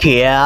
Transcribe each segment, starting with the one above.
क्या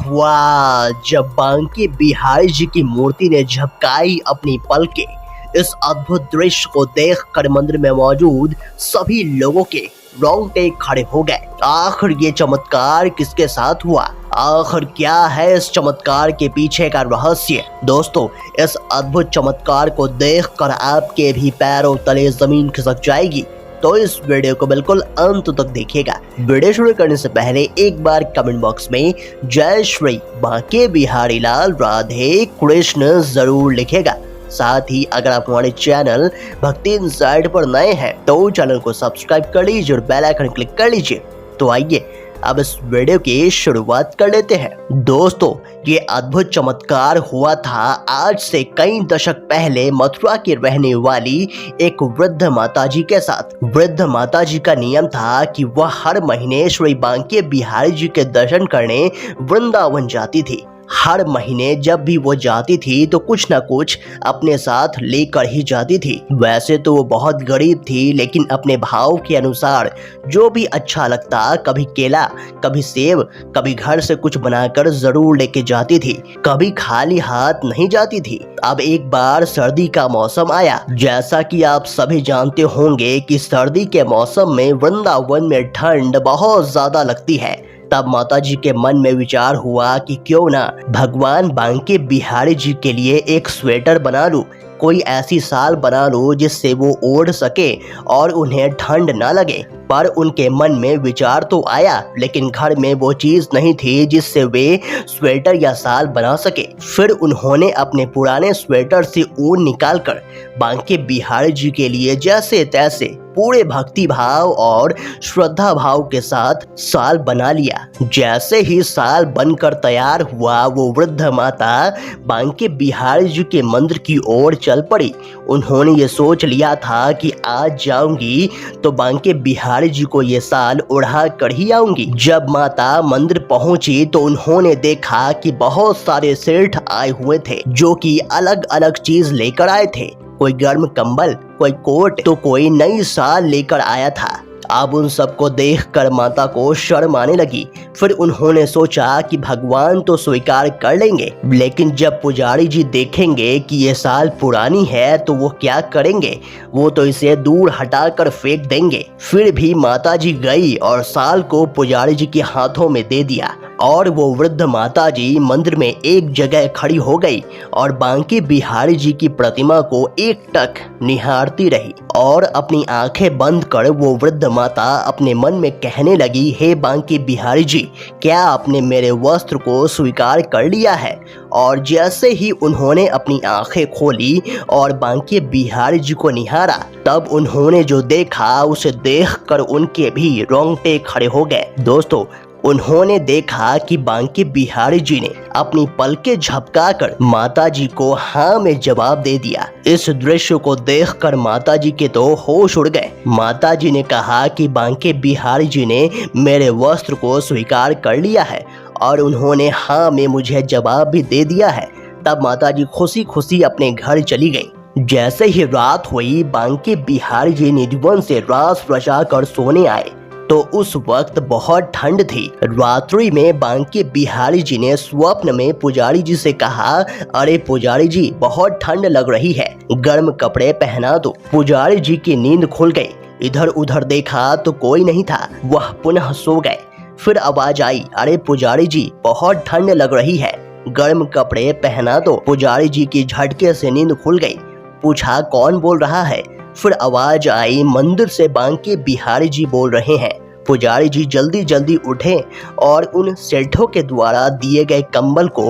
हुआ जब बांके बिहारी जी की मूर्ति ने झपकाई अपनी पलकें। इस अद्भुत दृश्य को देखकर मंदिर में मौजूद सभी लोगों के रोंगटे खड़े हो गए। आखिर ये चमत्कार किसके साथ हुआ? आखिर क्या है इस चमत्कार के पीछे का रहस्य? दोस्तों, इस अद्भुत चमत्कार को देखकर आपके भी पैरों तले जमीन खिसक जाएगी, तो इस वीडियो को बिल्कुल अंत तक देखिएगा। वीडियो शुरू करने से पहले एक बार कमेंट बॉक्स में जय श्री बांके बिहारी लाल राधे कृष्ण जरूर लिखेगा। साथ ही अगर आप हमारे चैनल भक्ति इनसाइड पर नए हैं तो चैनल को सब्सक्राइब कर लीजिए और बेल आइकन क्लिक कर लीजिए। तो आइए अब इस वीडियो की शुरुआत कर लेते हैं। दोस्तों, ये अद्भुत चमत्कार हुआ था आज से कई दशक पहले मथुरा की रहने वाली एक वृद्ध माताजी के साथ। वृद्ध माताजी का नियम था कि वह हर महीने श्री बांके बिहारी जी के दर्शन करने वृंदावन जाती थी। हर महीने जब भी वो जाती थी तो कुछ ना कुछ अपने साथ लेकर ही जाती थी। वैसे तो वो बहुत गरीब थी, लेकिन अपने भाव के अनुसार जो भी अच्छा लगता, कभी केला, कभी सेब, कभी घर से कुछ बनाकर जरूर लेके जाती थी। कभी खाली हाथ नहीं जाती थी। अब एक बार सर्दी का मौसम आया। जैसा कि आप सभी जानते होंगे कि सर्दी के मौसम में वृंदावन में ठंड बहुत ज्यादा लगती है। तब माताजी के मन में विचार हुआ कि क्यों ना भगवान बांके बिहारी जी के लिए एक स्वेटर बना लूं, कोई ऐसी साल बना लूं जिससे वो ओढ़ सके और उन्हें ठंड ना लगे। पर उनके मन में विचार तो आया, लेकिन घर में वो चीज नहीं थी जिससे वे स्वेटर या साल बना सके। फिर उन्होंने अपने पुराने स्वेटर से ऊन निकालकर बांके बिहारी जी के लिए जैसे तैसे पूरे भक्ति भाव और श्रद्धा भाव के साथ साल बना लिया। जैसे ही साल बनकर तैयार हुआ, वो वृद्ध माता बांके बिहारी जी के मंदिर की ओर चल पड़ी। उन्होंने ये सोच लिया था कि आज जाऊंगी तो बांके बिहारी जी को ये साल उड़ा कर ही आऊंगी। जब माता मंदिर पहुंची तो उन्होंने देखा कि बहुत सारे सेठ आए हुए थे, जो कि अलग अलग चीज लेकर आए थे। कोई गर्म कंबल, कोई कोट, तो कोई नई साल लेकर आया था। अब उन सबको देखकर माता को शर्म आने लगी। फिर उन्होंने सोचा कि भगवान तो स्वीकार कर लेंगे, लेकिन जब पुजारी जी देखेंगे कि ये साल पुरानी है तो वो क्या करेंगे? वो तो इसे दूर हटाकर फेंक देंगे। फिर भी माता जी गई और साल को पुजारी जी के हाथों में दे दिया और वो वृद्ध माता जी मंदिर में एक जगह खड़ी हो गई और बांके बिहारी जी की प्रतिमा को एकटक निहारती रही। और अपनी आंखें बंद कर वो वृद्ध माता अपने मन में कहने लगी, हे बांके बिहारी जी, क्या आपने मेरे वस्त्र को स्वीकार कर लिया है? और जैसे ही उन्होंने अपनी आंखें खोली और बांके बिहारी जी को निहारा, तब उन्होंने जो देखा उसे देखकर उनके भी रोंगटे खड़े हो गए। दोस्तों, उन्होंने देखा कि बांके बिहारी जी ने अपनी पलकें झपकाकर माताजी को हाँ में जवाब दे दिया। इस दृश्य को देखकर माताजी के तो होश उड़ गए। माताजी ने कहा कि बांके बिहारी जी ने मेरे वस्त्र को स्वीकार कर लिया है और उन्होंने हाँ में मुझे जवाब भी दे दिया है। तब माताजी खुशी खुशी अपने घर चली गई। जैसे ही रात हुई, बांके बिहारी जी निधिवन से रास रचाकर सोने आए तो उस वक्त बहुत ठंड थी। रात्रि में बांके बिहारी जी ने स्वप्न में पुजारी जी से कहा, अरे पुजारी जी, बहुत ठंड लग रही है, गर्म कपड़े पहना दो। पुजारी जी की नींद खुल गई। इधर उधर देखा तो कोई नहीं था। वह पुनः सो गए। फिर आवाज आई, अरे पुजारी जी, बहुत ठंड लग रही है, गर्म कपड़े पहना दो। पुजारी जी की झटके से नींद खुल गई। पूछा, कौन बोल रहा है? फिर आवाज आई, मंदिर से बांके बिहारी जी बोल रहे हैं। पुजारी जी जल्दी जल्दी उठे और उन सेठों के द्वारा दिए गए कंबल को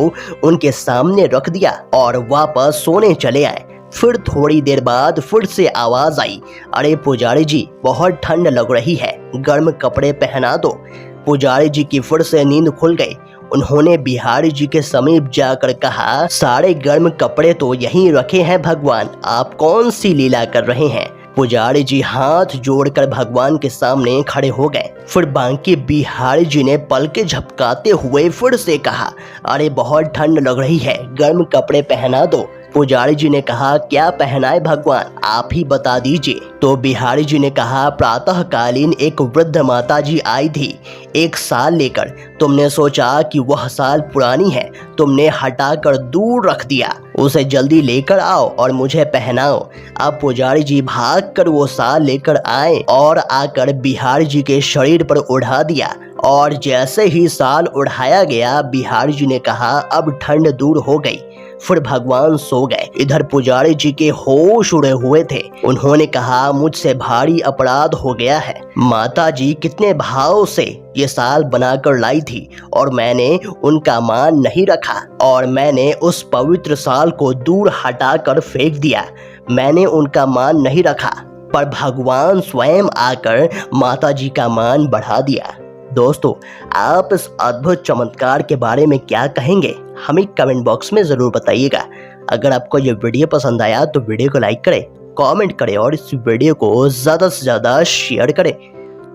उनके सामने रख दिया और वापस सोने चले आए। फिर थोड़ी देर बाद फिर से आवाज आई, अरे पुजारी जी, बहुत ठंड लग रही है, गर्म कपड़े पहना दो। पुजारी जी की फिर से नींद खुल गई। उन्होंने बिहारी जी के समीप जाकर कहा, सारे गर्म कपड़े तो यहीं रखे हैं भगवान, आप कौन सी लीला कर रहे हैं? पुजारी जी हाथ जोड़कर भगवान के सामने खड़े हो गए। फिर बांके बिहारी जी ने पलके झपकाते हुए फिर से कहा, अरे बहुत ठंड लग रही है, गर्म कपड़े पहना दो। पुजारी जी ने कहा, क्या पहनाए भगवान, आप ही बता दीजिए। तो बिहारी जी ने कहा, प्रातःकालीन एक वृद्ध माता जी आई थी एक साल लेकर। तुमने सोचा कि वह साल पुरानी है, तुमने हटाकर दूर रख दिया। उसे जल्दी लेकर आओ और मुझे पहनाओ। अब पुजारी जी भागकर वो साल लेकर आए और आकर बिहारी जी के शरीर पर उड़ा दिया। और जैसे ही साल उड़ाया गया, बिहारी जी ने कहा, अब ठंड दूर हो गई। फिर भगवान सो गए। इधर पुजारी जी के होश उड़े हुए थे। उन्होंने कहा, मुझसे भारी अपराध हो गया है। माता जी कितने भाव से ये साल बनाकर लाई थी और मैंने उनका मान नहीं रखा और मैंने उस पवित्र साल को दूर हटाकर फेंक दिया। मैंने उनका मान नहीं रखा, पर भगवान स्वयं आकर माता जी का मान बढ़ा दिया। दोस्तों, आप इस अद्भुत चमत्कार के बारे में क्या कहेंगे, हमें कमेंट बॉक्स में ज़रूर बताइएगा। अगर आपको ये वीडियो पसंद आया तो वीडियो को लाइक करें, कमेंट करें और इस वीडियो को ज़्यादा से ज़्यादा शेयर करें।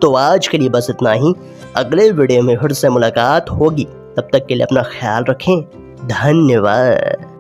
तो आज के लिए बस इतना ही। अगले वीडियो में फिर से मुलाकात होगी। तब तक के लिए अपना ख्याल रखें। धन्यवाद।